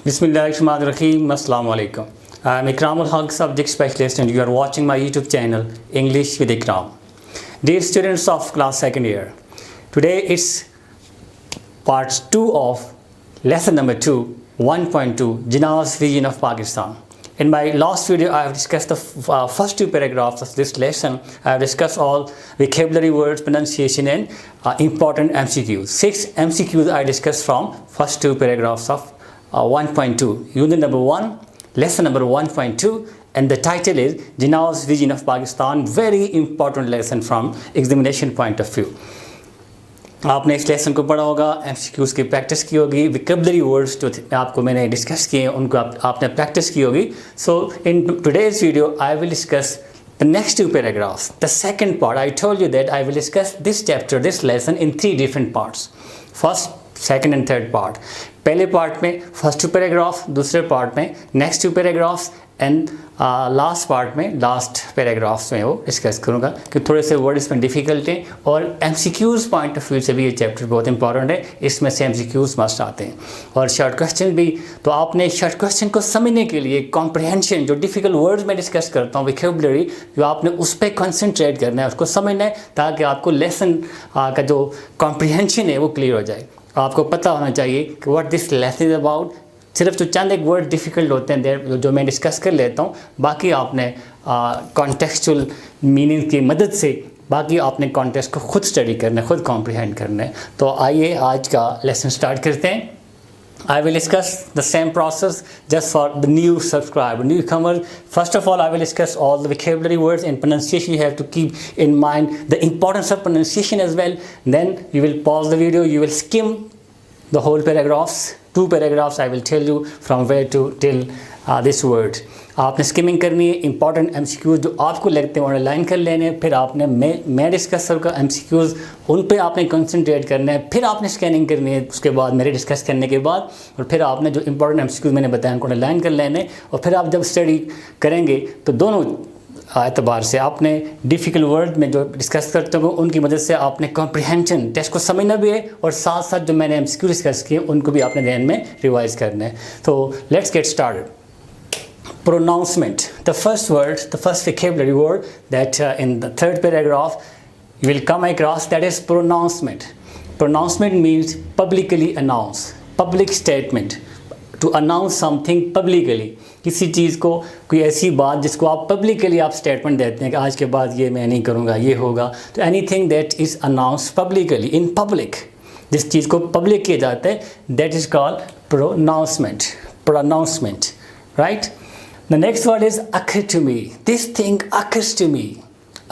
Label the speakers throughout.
Speaker 1: Bismillahirrahmanirrahim. Assalamu alaikum. I am Ikram, subject specialist, and you are watching my YouTube channel, English with Ikram. Dear students of class 2nd year, today it's part 2 of lesson number 2, 1.2, JINNAH'S Vision of Pakistan. In my last video, I have discussed the first two paragraphs of this lesson. I have discussed all vocabulary words, pronunciation, and important MCQs. 6 MCQs I discussed from first two paragraphs of 1.2. Unit number 1, lesson number 1.2, and the title is JINNAH'S Vision of Pakistan. Very important lesson from examination point of view. आपने इस lesson को पढ़ा होगा, MCQs की practice की होगी, vocabulary words जो आपको मैंने डिस्कस किए उनको आपने प्रैक्टिस की होगी. So in today's video I will discuss the next two paragraphs. The second part, I told you that I will discuss this chapter, this lesson in 3 different parts. First, second and third part. पहले part में first to paragraph, दूसरे part में next to paragraphs and last part में last paragraphs में वो discuss करूँगा कि थोड़े से वर्ड इसमें डिफ़िकल्ट हैं और MCQs पॉइंट ऑफ व्यू से भी ये चैप्टर बहुत इंपॉर्टेंट है. इसमें से MCQs मस्ट आते हैं और शॉर्ट क्वेश्चन भी. तो आपने शॉर्ट क्वेश्चन को समझने के लिए कॉम्प्रिहेंशन, जो डिफ़िकल्ट वर्ड्स में डिस्कस करता हूँ, वोकैबुलरी, जो आपने उस पर कंसंट्रेट करना है, उसको समझना है ताकि आपको लेसन का जो कॉम्प्रिहेंशन है वो क्लियर हो जाए. आपको पता होना चाहिए कि what this lesson is about. सिर्फ तो चंद एक वर्ड डिफ़िकल्ट होते हैं देर जो मैं डिस्कस कर लेता हूँ, बाकी आपने कॉन्टेक्चुअल मीनिंग की मदद से बाकी आपने कॉन्टेक्स्ट को खुद स्टडी करना है, खुद कॉम्प्रिहेंड करना है. तो आइए आज का लेसन स्टार्ट करते हैं. I will discuss the same process just for the new subscriber, newcomers. First of all, I will discuss all the vocabulary words and pronunciation. You have to keep in mind the importance of pronunciation as well. Then you will pause the video, you will skim the whole paragraphs. 2 paragraphs I will tell you from where to till this word. आपने skimming करनी है. Important MCQs जो आपको लगते हैं online कर लेने हैं. फिर आपने मैं डिस्कस करूँगा MCQs, उन पे आपने कंसंट्रेट करना है. फिर आपने स्कैनिंग करनी है उसके बाद, मेरे डिस्कस करने के बाद, और फिर आपने जो इंपॉर्टेंट MCQs मैंने बताया उनको ऑनलाइन कर लेने. और फिर आप जब स्टडी करेंगे तो दोनों एतबार से आपने डिफ़िकल्ट वर्ड में जो डिस्कस करते हो उनकी मदद से आपने कॉम्प्रिहेंशन टेस्ट को समझना भी है और साथ साथ जो मैंने MCQ डिस्कस किए उनको भी आपने ध्यान में रिवाइज करना है. तो let's get started. Pronouncement. The first word, the first vocabulary word that in the third paragraph you will come across, that is pronouncement. Pronouncement means publicly announce, public statement. To announce something publicly. किसी चीज़ को, कोई ऐसी बात जिसको आप publicly आप statement देते हैं कि आज के बाद ये मैं नहीं करूँगा, ये होगा. तो anything that is announce publicly in public, जिस चीज़ को पब्लिक किया जाता है, that is called pronouncement. Pronouncement, right. The next word is occur to me. This thing occurs to me.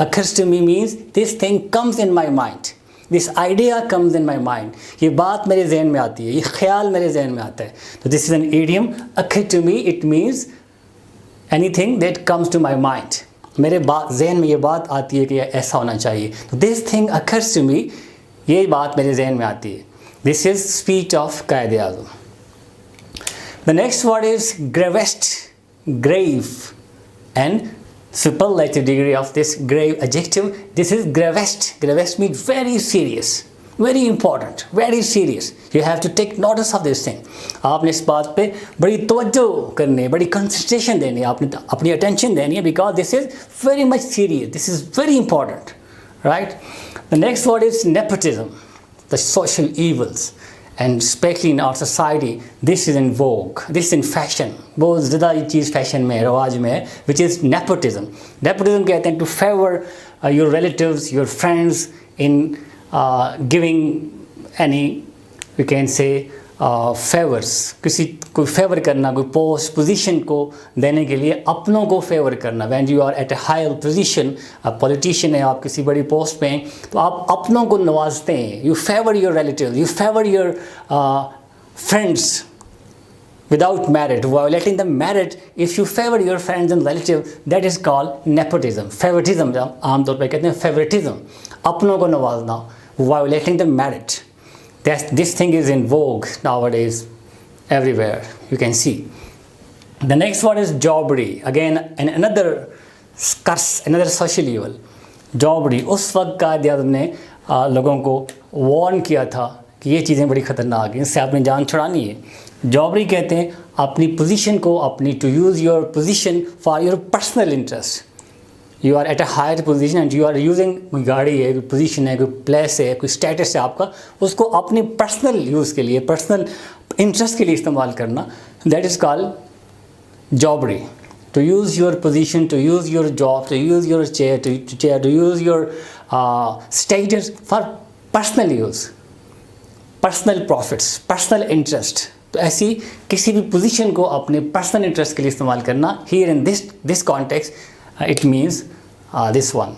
Speaker 1: Occurs to me means this thing comes in my mind. This idea comes in my mind. ये बात मेरे जहन में आती है, ये ख्याल मेरे जहन में आता है. तो this is an idiom. Occur to me, it means anything that comes to my mind. मेरे जहन में ये बात आती है कि ऐसा होना चाहिए. तो this thing occurs to me, ये बात मेरे जहन में आती है. This is speech of कायदे आज़म. The next word is gravest. Grave and superlative degree of this grave adjective. This is gravest. Gravest means very serious, very important, very serious. You have to take notice of this thing. आपने इस बात पे बड़ी तवज्जो करनी है, बड़ी concentration देनी है, आपने अपनी अटेंशन देनी है, because this is very much serious. This is very important, right? The next word is nepotism, the social evils. And especially in our society, this is in vogue, this is in fashion. बहुत ज़्यादा ये चीज़ fashion में, रवाज में है, which is nepotism. Nepotism कहते हैं to favor your relatives, your friends in giving any, we can say, favours. किसी कोई फेवर करना, कोई पोस्ट पोजीशन को देने के लिए अपनों को फेवर करना. When you are at a higher position, आप पॉलिटिशियन हैं, आप किसी बड़ी पोस्ट पे हैं, तो आप अपनों को नवाजते हैं. You favour your relative, you favour your friends without merit, violating the merit. If you favor your friends and relatives, that is called nepotism. Favoritism आमतौर पे कहते हैं favoritism, अपनों को नवाजना, violating the merit. This thing is in vogue nowadays everywhere, you can see. The next one is jobbery. Again, another curse, another social evil. Jobbery. उस वक्त कायदे आज़म ने लोगों को वार्न किया था कि ये चीज़ें बड़ी ख़तरनाक हैं, इससे आपने जान छुड़ानी है। जॉबरी कहते हैं अपनी पोजीशन को, अपनी to use your position for your personal interest. You are at a higher position and you are using, कोई गाड़ी है, कोई पोजीशन है, कोई प्लेस है, कोई स्टेटस है आपका, उसको अपने पर्सनल यूज़ के लिए, पर्सनल इंटरेस्ट के लिए इस्तेमाल करना, that is called jobbery. To use your position, to use your job, to use your chair, to use your status for personal use, personal profits, personal interest. तो ऐसी किसी भी पोजीशन को अपने पर्सनल इंटरेस्ट के लिए इस्तेमाल करना, here in this context it means this one.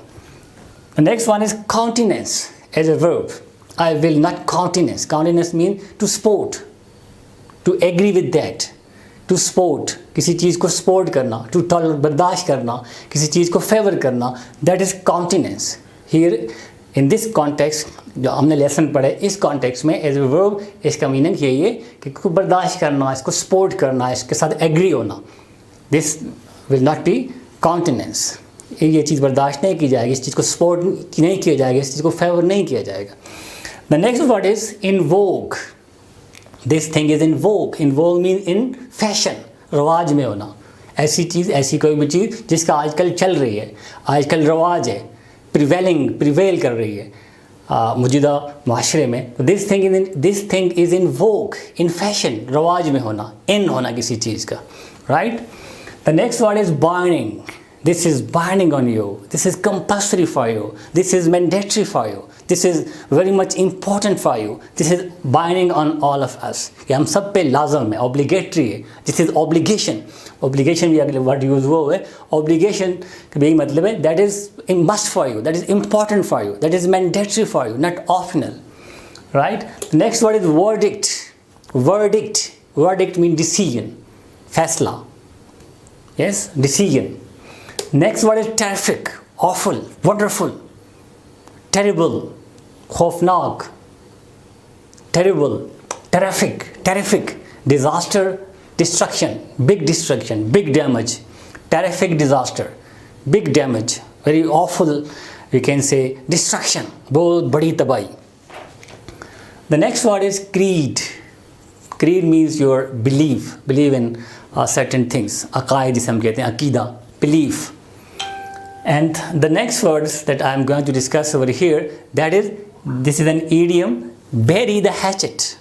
Speaker 1: The next one is countenance as a verb. I will not countenance. Countenance means to support, to agree with that, to support, किसी चीज़ को support करना, to tolerate, बर्दाश्त करना, किसी चीज़ को favour करना, that is countenance. Here in this context जो हमने लेसन पढ़े, इस कॉन्टेक्स्ट में एज ए वर्ब इसका मीनिंग यही है कि इसको बर्दाश्त करना, इसको सपोर्ट करना, इसके साथ एग्री होना। This will not be countenance. ये चीज़ बर्दाश्त नहीं की जाएगी, इस चीज़ को सपोर्ट नहीं किया जाएगा, इस चीज़ को फेवर नहीं किया जाएगा। The next word is in Vogue. This thing is in Vogue. In Vogue mean in fashion, रवाज में होना। ऐसी चीज़, ऐसी कोई भी चीज़ जिसका आजकल चल रही है, आजकल रवाज है, प्रिवेल कर रही है मौजूदा माशरे में। तो this thing is in Vogue, in fashion, रवाज में होना, इन होना किसी चीज़ का, right. The next word is binding. This is binding on you. This is compulsory for you. This is mandatory for you. This is very much important for you. This is binding on all of us. ये हम सब पे लाजम है, obligatory है। This is obligation. Obligation भी अगले word use हुआ है। Obligation का भी मतलब है that is a must for you, that is important for you, that is mandatory for you, not optional, right? The next word is verdict. Verdict. Verdict means decision, फैसला. Yes, decision. Next word is terrific, awful, wonderful, terrible, खौफनाक, terrible, terrific, disaster, destruction, big damage, terrific disaster, big damage, very awful, we can say destruction, बहुत बड़ी तबाही. The next word is creed. Creed means your belief in certain things. अकायद जिसे हम कहते हैं, अकीदा, belief. And the next words that I am going to discuss over here, that is, this is an idiom, bury the hatchet.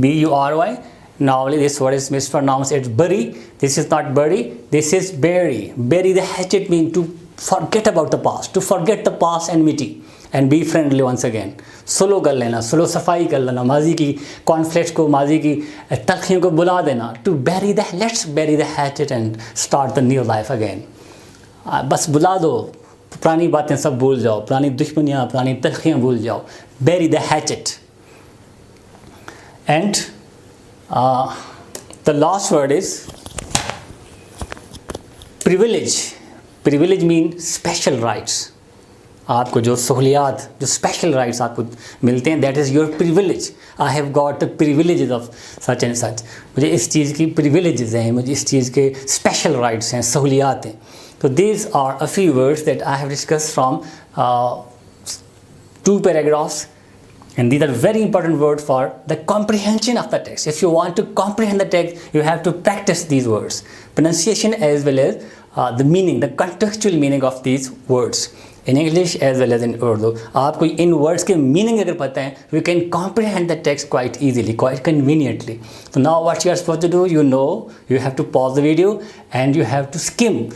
Speaker 1: B-U-R-Y. Normally this word is mispronounced as bury. This is not bury, this is bury. Bury the hatchet means to forget about the past, to forget the past enmity and be friendly once again. Slow कर लेना, slow सफाई कर लेना, माजी की conflicts को, माजी की तलखियों को बुला देना. To bury the, let's bury the hatchet and start the new life again. बस बुला दो, पुरानी बातें सब भूल जाओ, पुरानी दुश्मनियाँ, पुरानी तलखियाँ भूल जाओ. Bury the hatchet. And the last word is privilege. Privilege means special rights. आपको जो सहूलियात, जो स्पेशल राइट्स आपको मिलते हैं, that is your privilege. I have got the privileges of such and such. मुझे इस चीज़ की प्रिविलेजेस हैं, मुझे इस चीज़ के स्पेशल राइट्स हैं, सहूलियात हैं. तो these are a few words that I have discuss from 2 paragraphs, and these are very important words for the comprehension of the text. If you want to comprehend the text, you have to practice these words, pronunciation as well as the meaning, the contextual meaning of these words in English as well as in Urdu. आपको इन words के meaning अगर पता है, you can comprehend the text quite easily, quite conveniently. So now what you are supposed to do, you know, you have to pause the video and you have to skim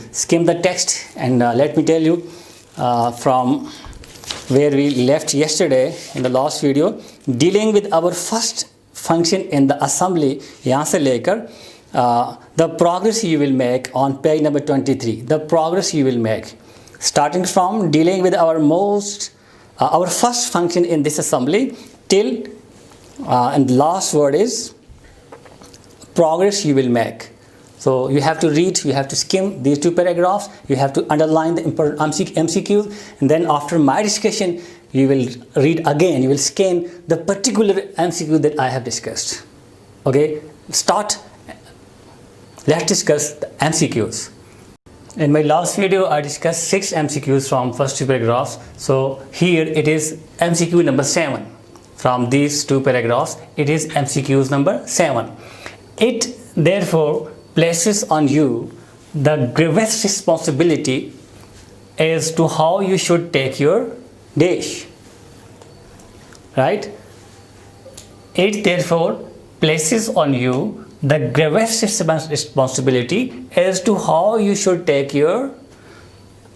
Speaker 1: the text. And let me tell you from where we left yesterday in the last video, dealing with our first function in the assembly, यहाँ से लेकर the progress you will make on page number 23, the progress you will make, starting from dealing with our first function in this assembly till and the last word is progress you will make. So you have to read, you have to skim these 2 paragraphs, you have to underline the important MCQs, and then after my discussion you will read again, you will scan the particular MCQ that I have discussed. Okay, start. Let's discuss the MCQs. In my last video I discussed 6 MCQs from first 2 paragraphs. So here it is MCQ number 7. from these two paragraphs, it is MCQs number 7. It therefore places on you the gravest responsibility as to how you should take your dash. Right? It therefore places on you the gravest responsibility as to how you should take your,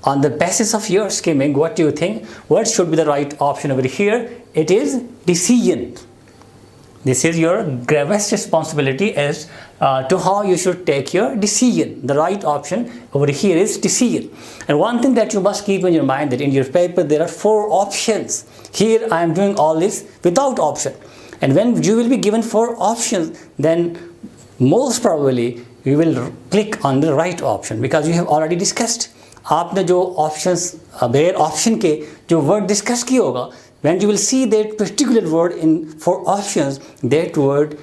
Speaker 1: on the basis of your skimming, what do you think? What should be the right option over here? It is decision. This is your gravest responsibility as to how you should take your decision. The right option over here is decision. And one thing that you must keep in your mind, that in your paper there are 4 options. Here I am doing all this without option. And when you will be given 4 options, then most probably you will click on the right option, because you have already discussed. आपने जो options bare option के जो word discuss किया होगा, when you will see that particular word in 4 options, that word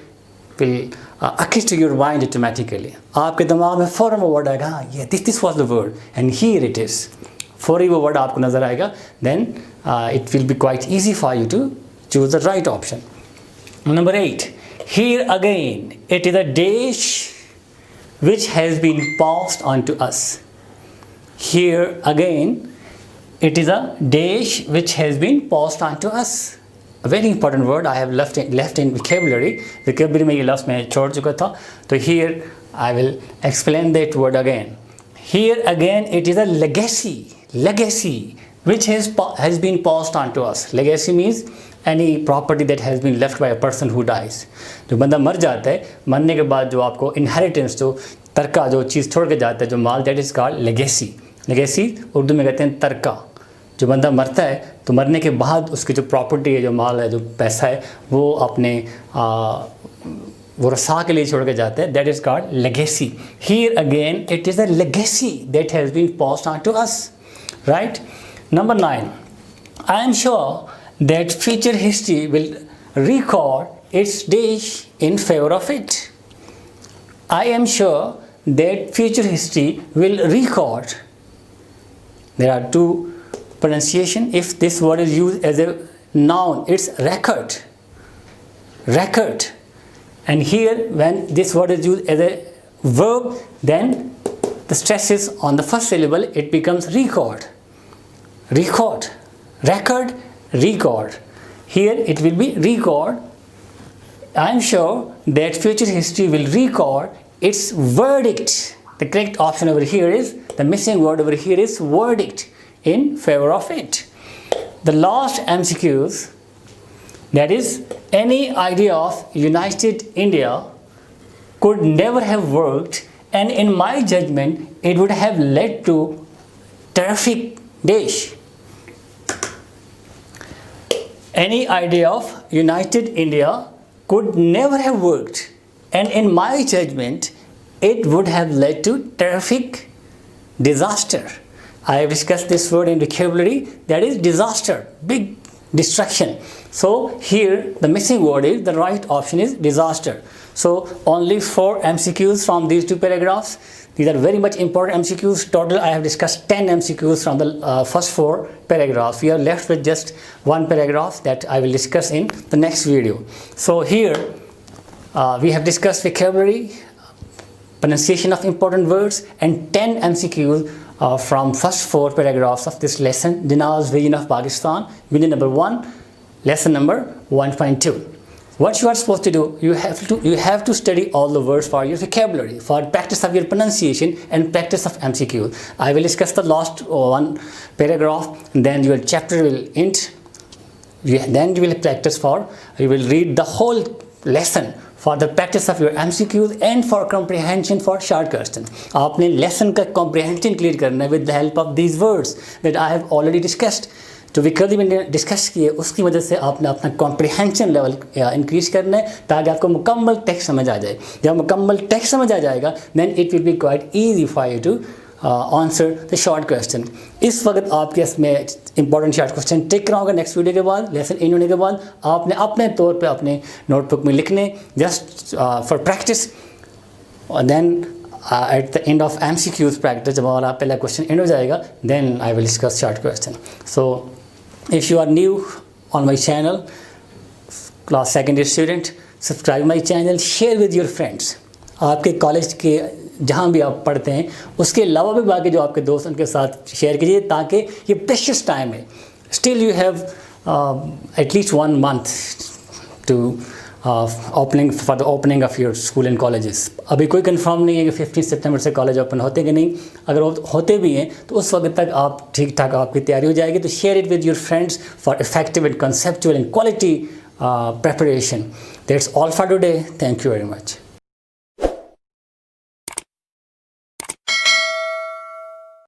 Speaker 1: will occur to your mind automatically. आपके दिमाग में फौरन वो word आएगा, हाँ ये this was the word and here it is. फौरी वो word आपको नजर आएगा, then it will be quite easy for you to choose the right option. Number 8. Here again, it is a dash which has been passed on to us. Here again, it is a dash which has been passed on to us. A very important word I have left in vocabulary. Vocabulary में ये लफ्ज़ मैं छोड़ चुका था. So here I will explain that word again. Here again, it is a legacy. Legacy which has been passed on to us. Legacy means any property that has been left by a person who dies. जो बंदा मर जाता है, मरने के बाद जो आपको inheritance, जो तरका जो चीज़ छोड़ के जाता है, जो माल, that is called legacy. Legacy Urdu में कहते हैं तरका. जो बंदा मरता है तो मरने के बाद उसकी जो प्रॉपर्टी है, जो माल है, जो पैसा है, वो अपने वो रसा के लिए छोड़ के जाते हैं. That is called legacy. Here again, it is a legacy that has been passed on to us. Right? Number 9. I am sure that future history will record its dash in favor of it. I am sure that future history will record. There are 2 pronunciation. If this word is used as a noun, it's record. Record. And here when this word is used as a verb, then the stress is on the first syllable, it becomes record. Record. Record. Record. Here it will be record. I am sure that future history will record its verdict. The correct option over here is, the missing word over here is verdict, in favor of it. The last MCQs, that is, any idea of united India could never have worked, and in my judgment it would have led to terrific dash. Any idea of united India could never have worked, and in my judgment it would have led to terrific disaster. I have discussed this word in vocabulary, that is disaster, big destruction. So here the missing word is, the right option is disaster. So only 4 MCQs from these 2 paragraphs. These are very much important MCQs. Total I have discussed 10 MCQs from the first 4 paragraphs. We are left with just 1 paragraph that I will discuss in the next video. So here we have discussed vocabulary, pronunciation of important words, and 10 MCQs from first 4 paragraphs of this lesson, JINNAH'S Vision of Pakistan, unit number 1, lesson number 1.2. What you are supposed to do, you have to study all the words for your vocabulary, for practice of your pronunciation and practice of MCQ. I will discuss the last 1 paragraph, and then your chapter will end. Then you will practice you will read the whole lesson for the practice of your MCQs and for comprehension for short questions. आपने lesson का comprehension clear करना है with the help of these words that I have already discussed. जो विकल्प मैंने discuss किए उसकी मदद से आपने अपना कॉम्प्रिहेंशन लेवल इंक्रीज करना है, ताकि आपको मुकम्मल टेक्स्ट समझ आ जाए. जब मुकम्मल टेक्स्ट समझ आ जाएगा, then it will be quite easy for you to answer the short question. इस वक्त आपके इसमें इंपॉर्टेंट शॉर्ट क्वेश्चन टेक करा होगा. नेक्स्ट वीडियो के बाद, लेसन इन होने के बाद, आपने अपने तौर पे अपने नोटबुक में लिखने, जस्ट फॉर प्रैक्टिस. और then at the end of MCQs practice, जब हमारा पहला क्वेश्चन एंड हो जाएगा, then I will discuss short question. So if you are new on my channel, class second year student, subscribe my channel, share with your friends. आपके college के जहाँ भी आप पढ़ते हैं उसके अलावा भी बाकी जो आपके दोस्त उनके साथ शेयर कीजिए, ताकि ये प्रेशियस टाइम है। Still you have at least 1 month to opening for the opening of your school and colleges. अभी कोई कंफर्म नहीं है कि 15 सितंबर से कॉलेज ओपन होते कि नहीं। अगर होते भी हैं तो उस वक्त तक आप ठीक ठाक आपकी तैयारी हो जाएगी। तो share it with your friends for effective and conceptual and quality preparation. That's all for today. Thank you very much.